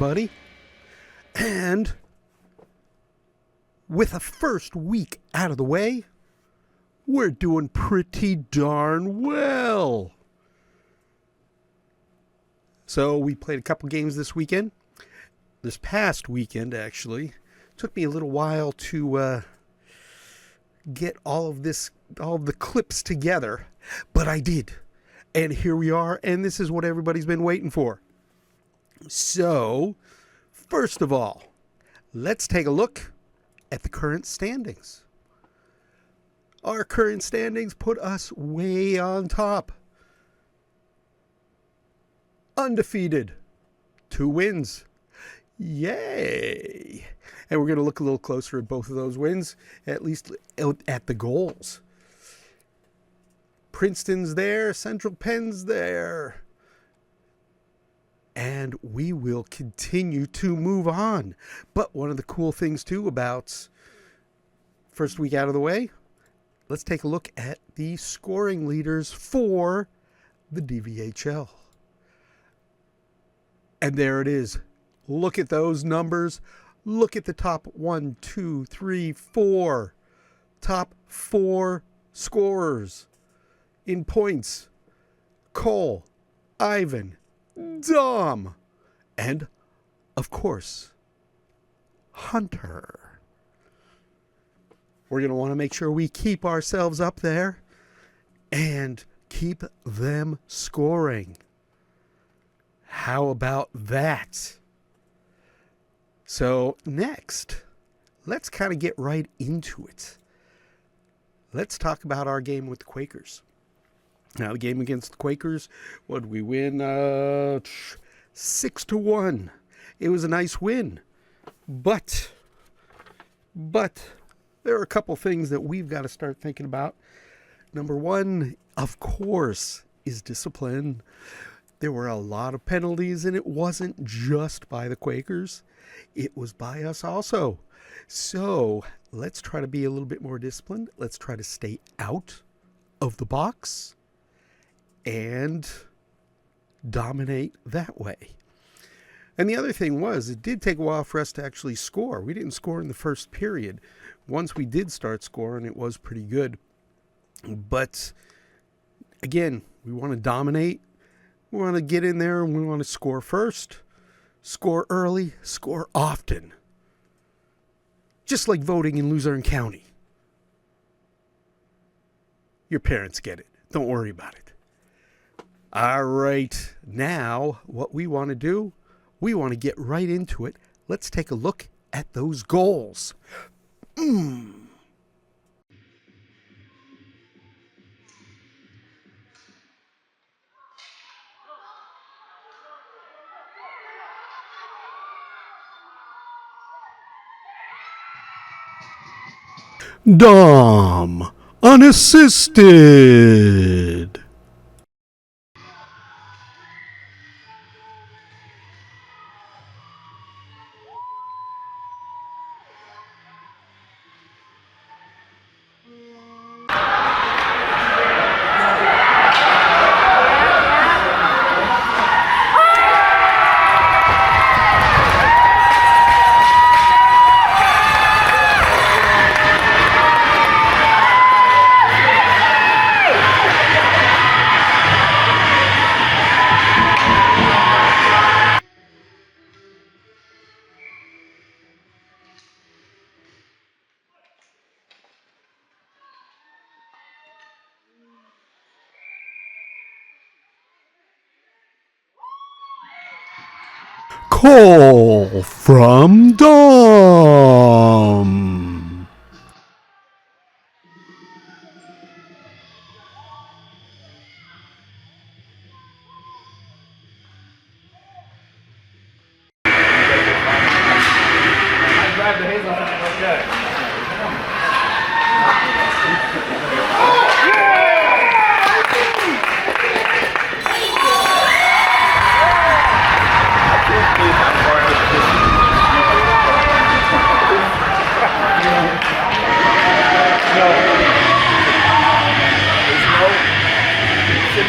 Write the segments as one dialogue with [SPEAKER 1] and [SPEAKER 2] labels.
[SPEAKER 1] everybody. And with a first week out of the way, we're doing pretty darn well. So we played a couple games this weekend. This past weekend, actually. Took me a little while to get all of the clips together, but I did. And here we are, and this is what everybody's been waiting for. So, first of all, let's take a look at the current standings. Our current standings put us way on top. Undefeated. 2 wins. Yay! And we're going to look a little closer at both of those wins, at least at the goals. Princeton's there, Central Penn's there. And we will continue to move on. But one of the cool things, too, about first week out of the way, let's take a look at the scoring leaders for the DVHL. And there it is. Look at those numbers. Look at the top 1, 2, 3, 4. Top 4 scorers in points. Cole, Ivan, Dom, and, of course, Hunter. We're going to want to make sure we keep ourselves up there and keep them scoring. How about that? So next, let's kind of get right into it. Let's talk about our game with the Quakers. Now, the game against the Quakers, what did we win? 6-1. It was a nice win. But there are a couple things that we've got to start thinking about. Number one, of course, is discipline. There were a lot of penalties, and it wasn't just by the Quakers. It was by us also. So let's try to be a little bit more disciplined. Let's try to stay out of the box and dominate that way. And the other thing was, it did take a while for us to actually score. We didn't score in the first period. Once we did start scoring, it was pretty good. But again, we want to dominate. We want to get in there and we want to score first. Score early, score often. Just like voting in Luzerne County. Your parents get it. Don't worry about it. All right. Now, what we want to do, we want to get right into it. Let's take a look at those goals. Dom, unassisted. Call from Dom.
[SPEAKER 2] I grabbed the hazelnut. Okay.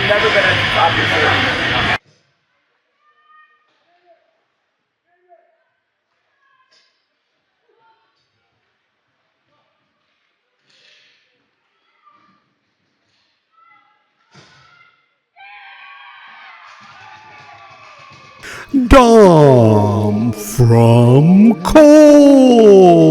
[SPEAKER 2] Never been at the top of the
[SPEAKER 1] Dom from Cole.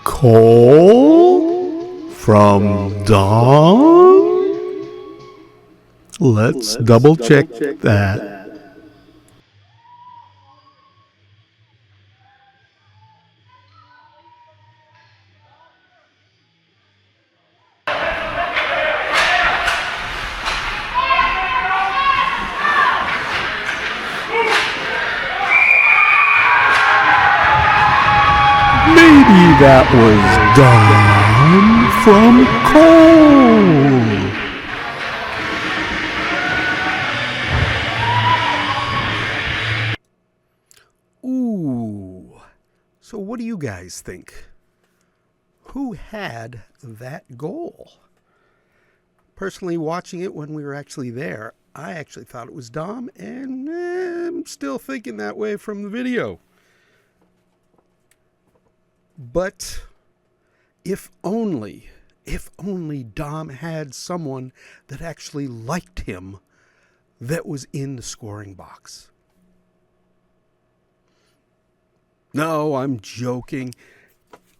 [SPEAKER 1] Cole from Dom? Let's double check that. Maybe that was Dom from Cole. Ooh. So what do you guys think? Who had that goal? Personally, watching it when we were actually there, I actually thought it was Dom, and I'm still thinking that way from the video. But if only Dom had someone that actually liked him that was in the scoring box. No, I'm joking.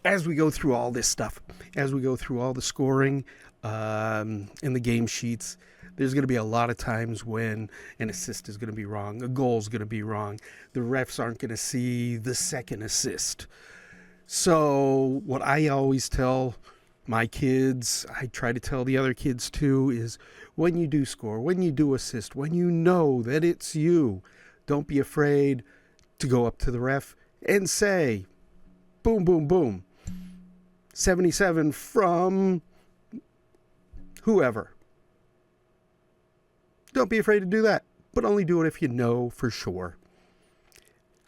[SPEAKER 1] As we go through all this stuff, as we go through all the scoring in the game sheets, there's going to be a lot of times when an assist is going to be wrong, a goal is going to be wrong. The refs aren't going to see the second assist. So what I always tell my kids, I try to tell the other kids too, is when you do score, when you do assist, when you know that it's you, don't be afraid to go up to the ref and say, boom, boom, boom, 77 from whoever. Don't be afraid to do that, but only do it if you know for sure.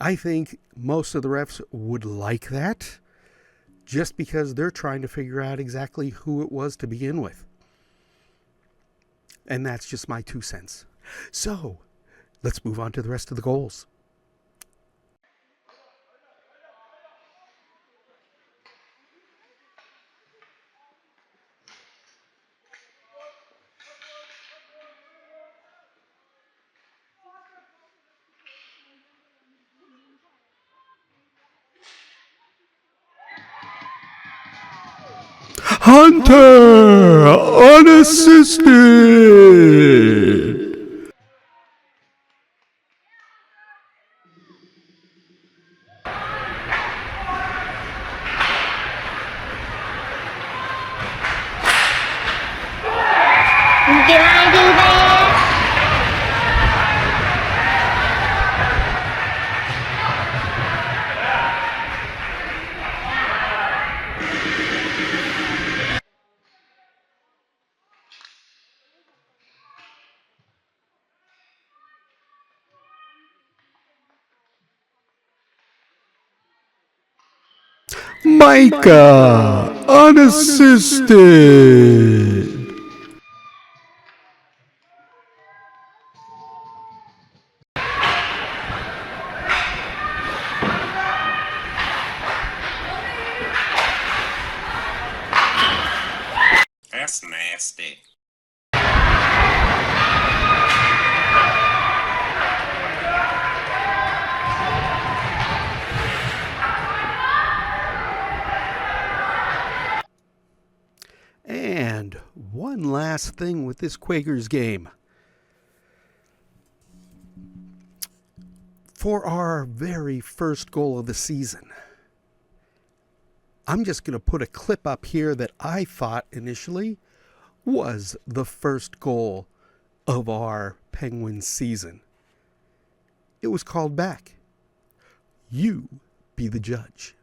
[SPEAKER 1] I think most of the refs would like that just because they're trying to figure out exactly who it was to begin with. And that's just my 2 cents. So, let's move on to the rest of the goals. Hunter, unassisted.
[SPEAKER 3] Did I do that?
[SPEAKER 1] Micah, unassisted.
[SPEAKER 4] That's nasty.
[SPEAKER 1] And one last thing with this Quakers game. For our very first goal of the season, I'm just going to put a clip up here that I thought initially was the first goal of our Penguins season? It was called back. You be the judge.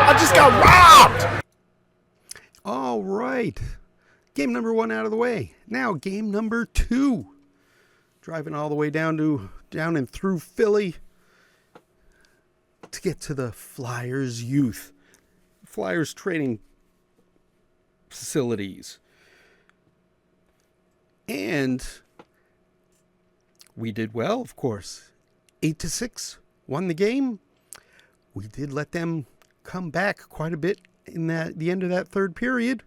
[SPEAKER 5] I just got robbed!
[SPEAKER 1] All right. Game number 1 out of the way. Now game number 2. Driving all the way down and through Philly to get to the Flyers Youth. Flyers training facilities. And we did well, of course. 8-6, won the game. We did let them come back quite a bit in the end of that third period.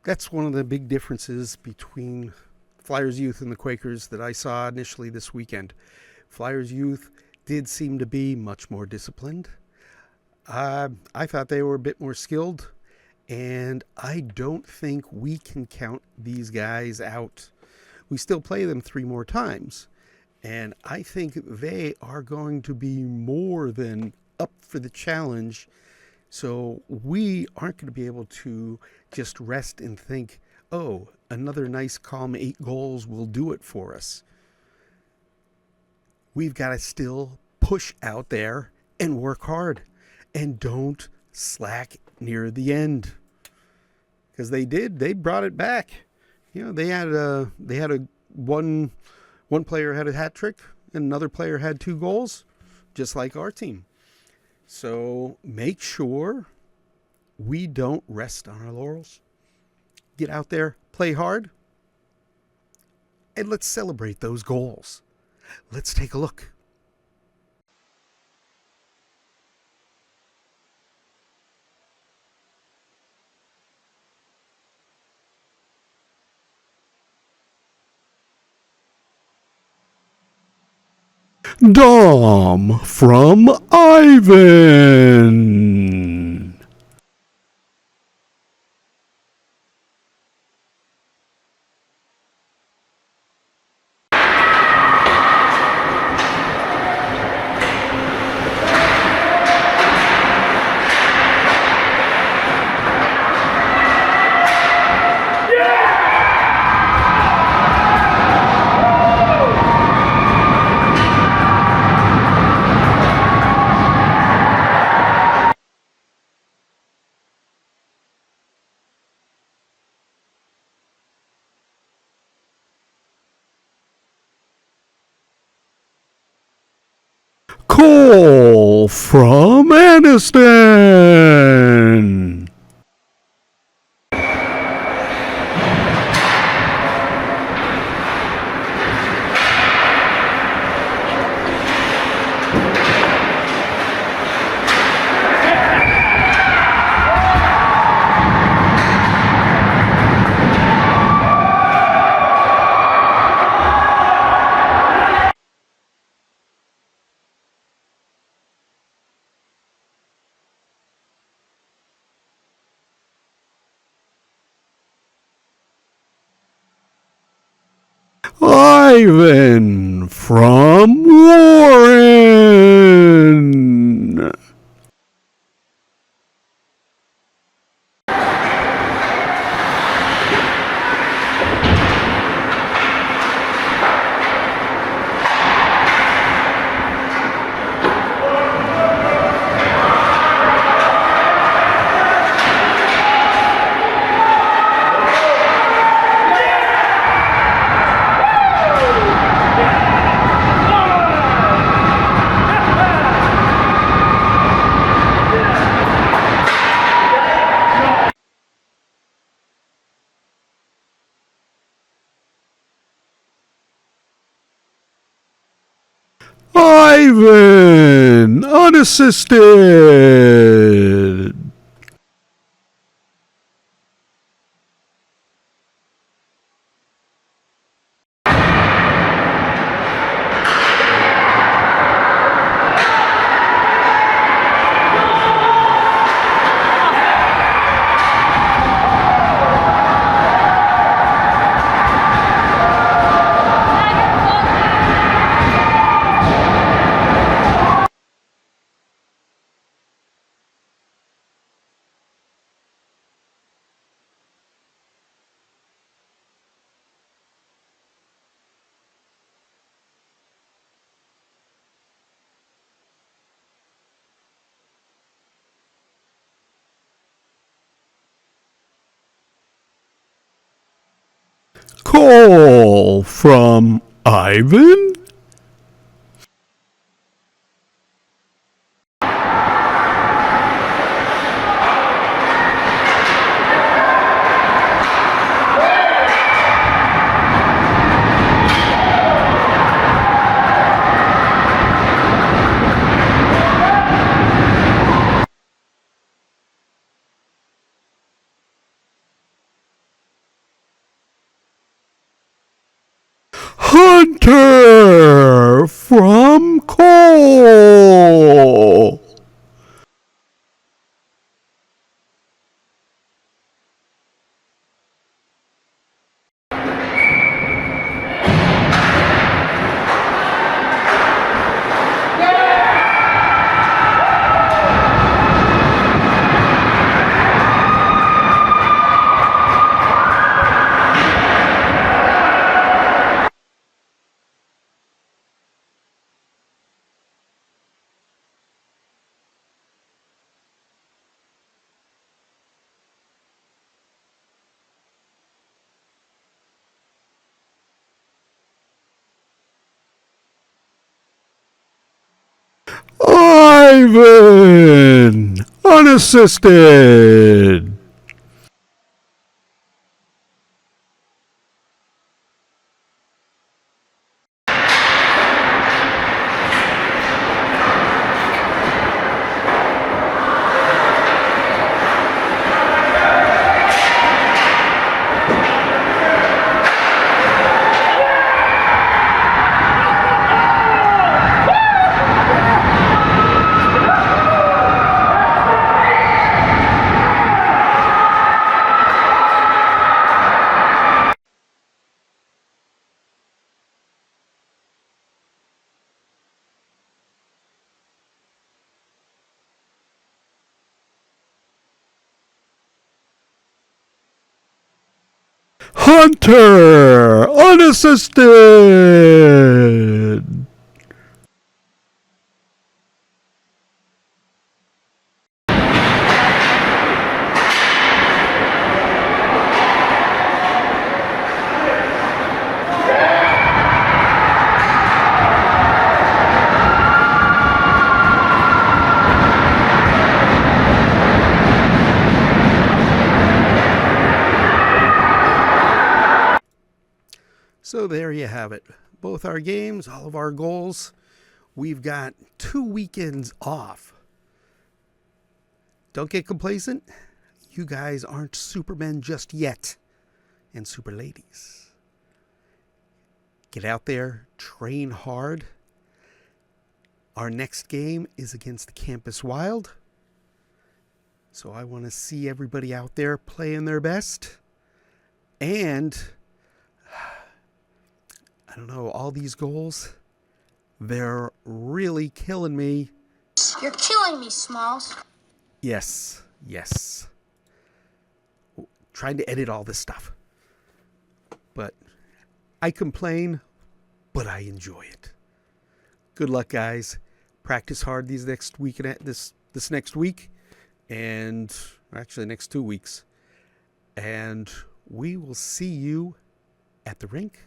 [SPEAKER 1] That's one of the big differences between Flyers Youth and the Quakers that I saw initially this weekend. Flyers Youth did seem to be much more disciplined. I thought they were a bit more skilled, and I don't think we can count these guys out. We still play them 3 more times, and I think they are going to be more than up for the challenge. So we aren't going to be able to just rest and think, oh, another nice calm 8 goals will do it for us. We've got to still push out there and work hard, and don't slack near the end, because they brought it back. You know, they had one player had a hat trick and another player had 2 goals, just like our team. So make sure we don't rest on our laurels. Get out there, play hard, and let's celebrate those goals. Let's take a look. Dom from Ivan. Cole from Aniston. Ivan from Warren. Ivan, unassisted. goal from Ivan. Hunter from Cole. Ivan, unassisted. Hunter, unassisted. So there you have it. Both our games, all of our goals. We've got 2 weekends off. Don't get complacent. You guys aren't supermen just yet. And super ladies. Get out there, train hard. Our next game is against the Campus Wild. So I want to see everybody out there playing their best. And I don't know, all these goals, they're really killing me.
[SPEAKER 3] You're killing me, Smalls.
[SPEAKER 1] Yes. Trying to edit all this stuff. But I complain, but I enjoy it. Good luck, guys. Practice hard these next week and this next week, and actually next 2 weeks. And we will see you at the rink.